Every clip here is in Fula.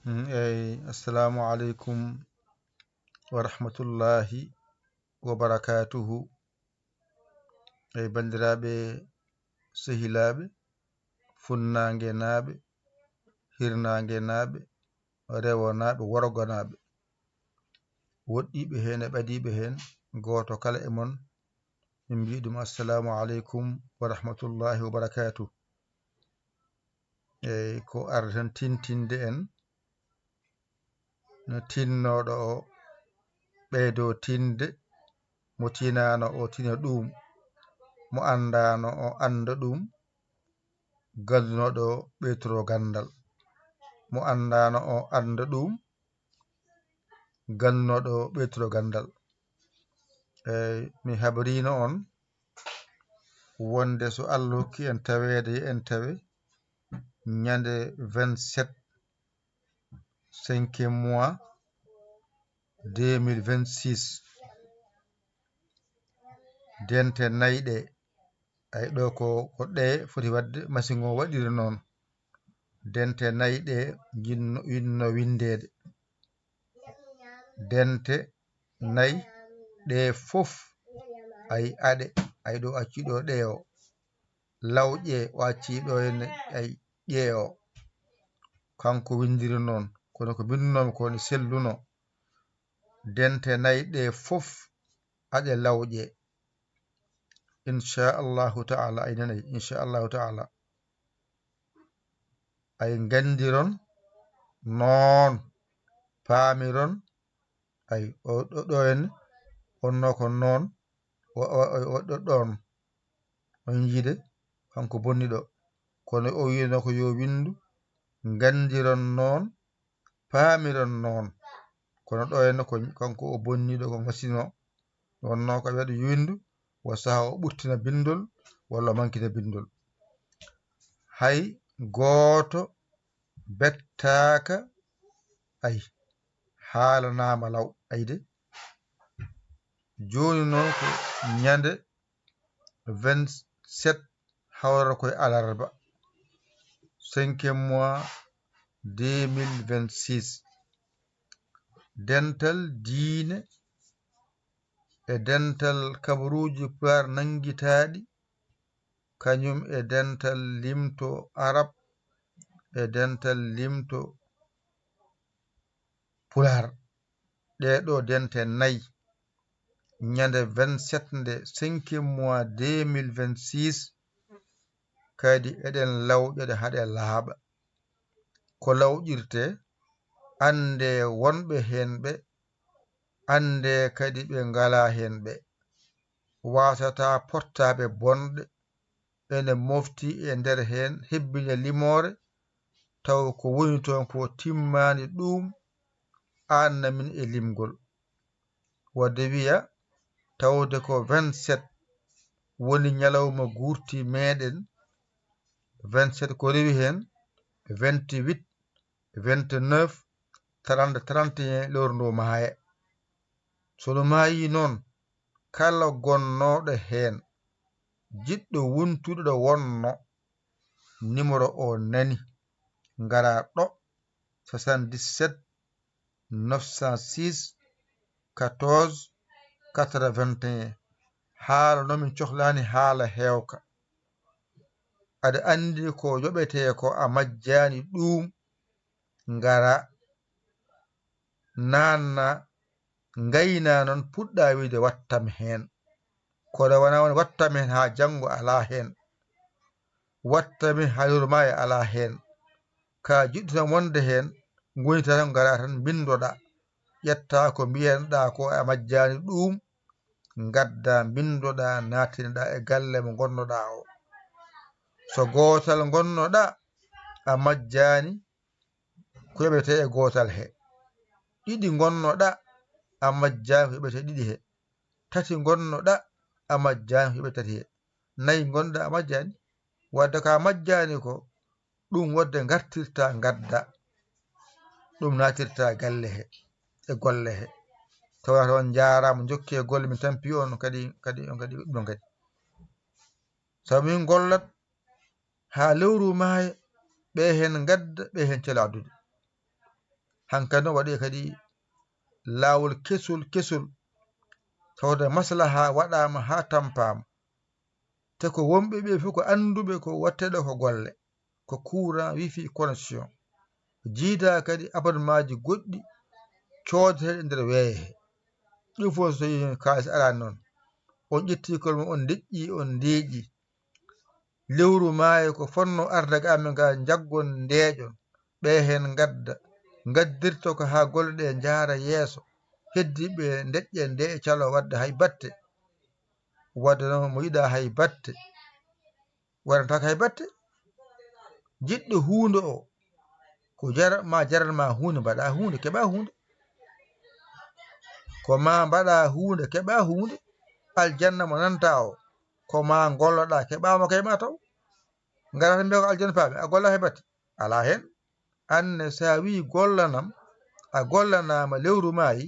Assalamu alaikum wa rahmatullahi wa barakatuhu. Bandiraɓe sehilaɓe, funnangue naɓe, hirnangue naɓe, rewonaɓe, worgonaɓe, woɗɗiɓe hen e ɓadiɓe hen, goto kala e mon min mbiɗum assalamu alaikum wa rahmatullahi wa barakatuh. Ko arde tan tintinde en no tinnoɗo o ɓeydo tinde, mo tinano o tina ɗum, mo andano o anda ɗum, gandunoɗo o ɓeytoro gandal, mo andano o anda ɗum, gandunoɗo o ɓeytoro gandal. Mi habrino on wonde so Allah hokki en tawede en tawe ñande 27 5e mois 2026 dente nayɗe ay ɗo ko ɗe foti wadde machine o waɗiri noon dente nayɗe yinno windede dente nayi ɗe fof ay aɗe ay ɗo acciɗo ɗe o lawƴe o acciɗo henne ay ƴeewo kanko windiri noon kono ko bindunomi ko ne selluno dente nayi ɗe fof aɗe lawƴe inchallahu taala ay nanayi inchallahu taala ay gandiron noon paamiron ay ɗo henne wonno ko noon ɗon on yiide kanko bonniɗo kono o wino ko yo windu gandiron noon paamiron noon kono ɗo henne ko kanko o bonniɗo ko machine o wonno ko waɗi windu wo saha o ɓurtina bindol walla o mankita bindol hay goto bettaka ay haalanama law ayde joni noon ko ñande 27 hawra koye alarba 5e mois 2026 dental diine e dental kabaruji pular nanguitaɗi kañum e dental limto arab e dental limto pular ɗeɗo dente nayi ñande 27 nde 5e mois 2026 kadi eɗen lawƴeɗe haɗe laaɓa ko lawƴirte ande wonɓe hen ɓe ande kadi ɓe ngala hen ɓe wasata pottaɓe bonɗe ene mofti e nder hen hebbine limore taw ko woni toon ko timmani ɗum annamin e limgol wadde wiya tawde ko 27 woni ñalawma gurti meɗen 27 ko rewi hen 28 29 30 31 lewru ndo maaya sono maayi noon kala gonnoɗo hen jiɗɗo wontude ɗo wonno numéro o nani ngara ɗo 77 906 14 81 haala nomin cohlani haala hewka aɗa andi ko yoɓete ko a majjani ɗum ngara nanna gayna noon puɗɗa wiide wattami hen kono wona won wattami hen ha janggo ala hen wattami ha lewru maayo ala hen ka jiɗɗo tan wonde hen gonita tan gara tan bindoɗa ƴetta ko mbiyanɗa ko a majjani ɗum gadda bindoɗa natinoɗa e galle mo gonnoɗa o so gotal gonnoɗa a majjani ko yoɓete e gotal he ɗiɗi gonnoɗa a majjani ko yoɓete ɗiɗi he tati gonnoɗa a majjani ko yoɓete tati he nayi gonɗa a majjani wadde ka majjani ko ɗum wadde gartirta gadda ɗum natirta galle he e golle he tawata on jarama jokki e golle min tampi on kadi on kadi ɗum kadi sabu min gollat ha lewru maaya ɓe hen gadda ɓe hen cela addude hankadi waɗi kadi laawol kesol tawde maslaha waɗama ha tampama te ko wonɓe ɓe fof ko anduɓe ko watteɗo ko golle ko courant wifi connexion jiida kadi abonnement ji goɗɗi coodeteɗe nder weeye he ɗum fof so tawi kalis arani noon on ƴetti kol mum on deƴƴi on deeƴi lewru maayo ko fonno arde ga amen ga jaggon ndeeƴon ɓe hen gaddirto ko ha golle ɗe jaara yeeso heddiɓe deƴƴe nde e calo wadde hay batte wadde noon mo yiɗa hay batte waɗatako hay batte jiɗɗo hunde o ko jaranma hunde mbaɗa hunde keɓa hunde ko ma mbaɗa hunde keɓa hunde aljanna mo nanta o ko ma golloɗa keɓama kayma taw garata mbiya ko aljanna paami a golla heɓate ala hen anne sa wi gollanam a gollanama lewru maayi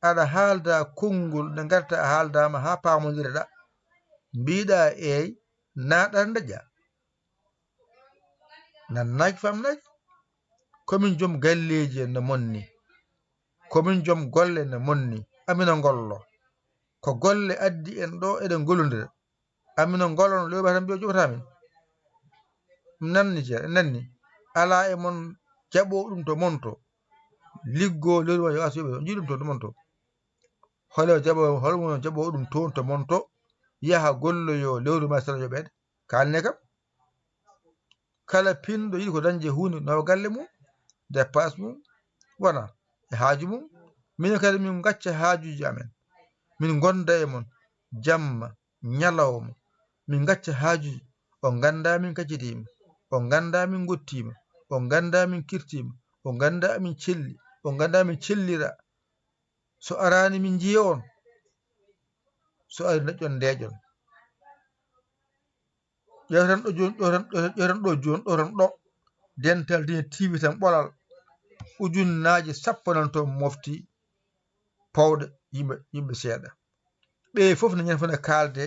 aɗa haalda konngol nde garta a haaldama ha pamodireɗa mbiɗa eyi naɗa daƴƴa nannaki famnaki komin joom galleji en no monni komin joom golle no monni amina gollo ko golle addi en ɗo eɗen gollodira amina gollono lewru tan mbiyo jogatamin nanni ala e mon jaɓo ɗum to monto liggo lewru ma yo asoɓe jiiɗum to monto holmo jaɓo ɗum toon to monto yaha golloyo lewru ma sala yoɓede kalne kam kala pinɗo yiɗi ko dañde hunde nawa galle mum dépasse mum wona e haaju mum min kadi min gacca haajuji amen min gonda e mon jamma ñalawma min gacca haajuji on ganda min kaccitima on ganda min gottima on ganda min kirtima on ganda min celli on ganda min cellira so arani min jiya on so ari daƴƴon ndeeƴon ƴewtan ɗo joni ɗo tan ɗo dental dine tiivi tan ɓolal ujunnaje sappo nan toon mofti pawɗe yimɓe seeɗa ɓe foof ne ñande fone kalde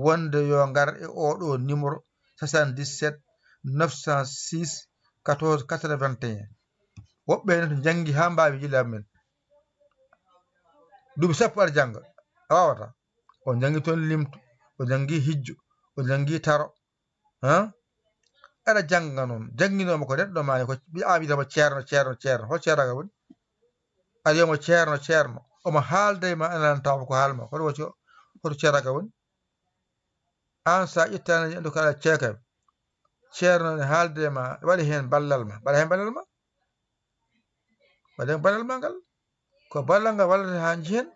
wonde yo ngar e oɗo numéro 77 906 14 81 woɓɓe ne to janggi ha mbawi jiilamu men duuɓi sappo aɗa jangga a wawata o jangi toon limtu o jangi hijjo o jangi taro aɗa jangga noon janginoma ko neɗɗo mani ko wiyama ceerno hol ceernaga woni aɗa wiyamo ceerno omo haalda e ma anantama ko haalma hoto ceernaga woni an sa ƴettani andi ko ala ceekam ceerno ne haalde ma waɗi hen ballal ma waɗa hen ballal ma ngal ko ballal ngal wallata ha jiihen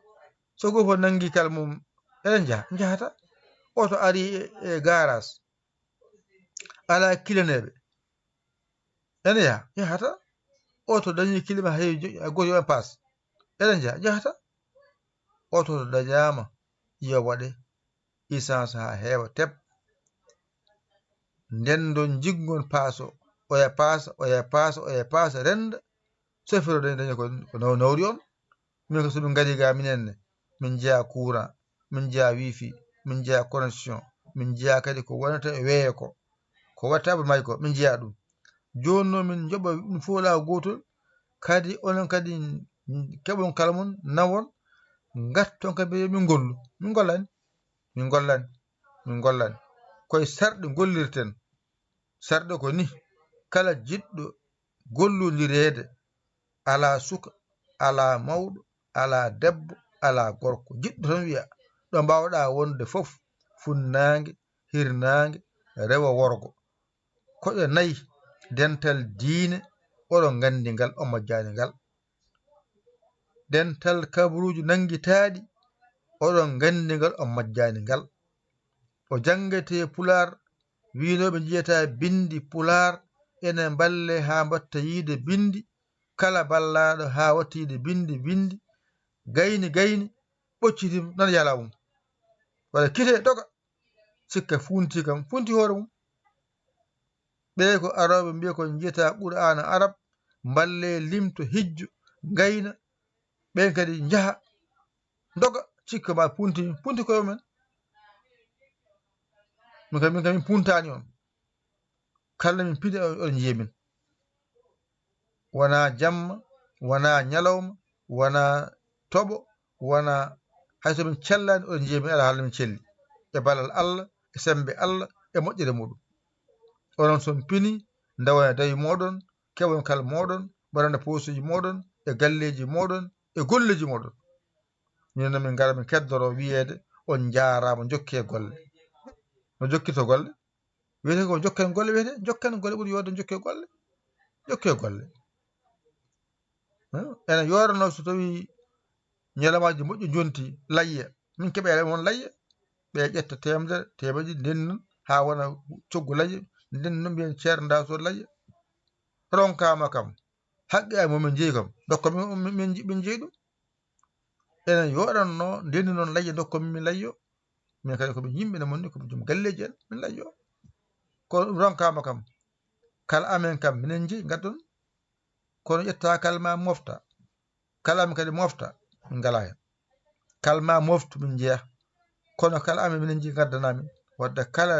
so goto fof nangui kala mum eɗen jahata oto ari e garage ala kilaneɓe ene yahata oto dañi kilima hay goto yoɓe passe eɗen jahata oto to dañama yo waɗe essence ha heewa teb ndendon jiggon paaso oya paasa renda chauffeur dañi ko nawri on min ko somin gari ga minenne min jeeya courant min jeeya wifi min jeeya connexion min jeeya kadi ko wonata e weeye ko watta abonnement ko min jeeya ɗum joni noon min jooɓa ɗum fof lawol gotol kadi onon kadi keɓon kala mum nawon garton kadi min gollu min gollani koye sarɗe gollirten sarɗe ko ni kala jiɗɗo gollodirede ala suka ala mawɗo ala debbo ala gorko jiɗɗo tan wiya ɗo mbawɗa wonde foof funnague hirnague rewo worgo koɗe nayyi dental diine oɗon gandi ngal on majjani ngal dental kabaruji nanguitaɗi oɗon gandi ngal on majjani ngal o jangete pular winoɓe jiyata bindi pular ene balle ha mbatta yiide bindi kala ballaɗo ha watta yiide bindi gayni ɓoccitima nan yala mum waɗa kite doga sikka funti hoore mum ɓe ko aroɓe mbiya ko jiyata qur'ana arab balle limto hijjo gayna ɓen kadi jaaha doga cikka ma punti koye men min kam min puntani on kala min piidi on jiiya min wona jamma wona ñalawma wona toɓo wona hayso min cellani oɗon jiya min ala haalde min celli e ballal Allah e sembe Allah e moƴƴere muɗum onon son pini dawana dawi moɗon keɓon kala moɗon mbaɗana posuji moɗon e galleji moɗon e golleji moɗon min noon min gara min keddoro wiyede on jarama jokke golle no jokkito golle wiyete ko jokken golle wiyete jokken golle ɓuuri yodde jokke golle ene yorano so tawi ñalamaji moƴƴi jonti layya min keeɓe won layya ɓe ƴetta temedere temeɗɗi ndennon ha wona coggu layya ndennon mbiyen ceerno nda so layya ronkama kam haqqi ay momin jeeyi kam dokka min jeeyi ɗum enen yoɗanno ndenni noon layya dokka min layyo min kadi komin yimɓe ne monni komin joom galleji en min layyo kono ɗum ronkama kam kala amen kam minen jeeyi gaddon kono ƴetta kalma mofta kala amen kadi mofta min ngala hen kalma moftu min jeeya kono kala amen minen jeeyi gaddanami wadde kala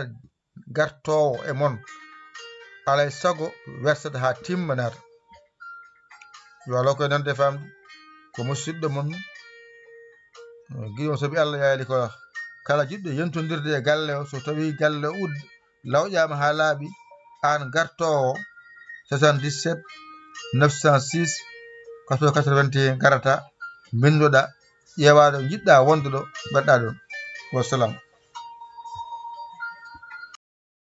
gartowo e mon alay sago wersata ha timma naata yo Allah koye nande famde ko musidɗo mon guiɗo sobi Allah yaali ko kala jiɗɗo yentodirde e galle o so tawi galle o udda lawƴama ha laaɓi an gartowo 77 906 81 garata bindoɗa ƴeewa ɗo jiɗɗa wonde ɗo mbaɗɗa ɗon wassalam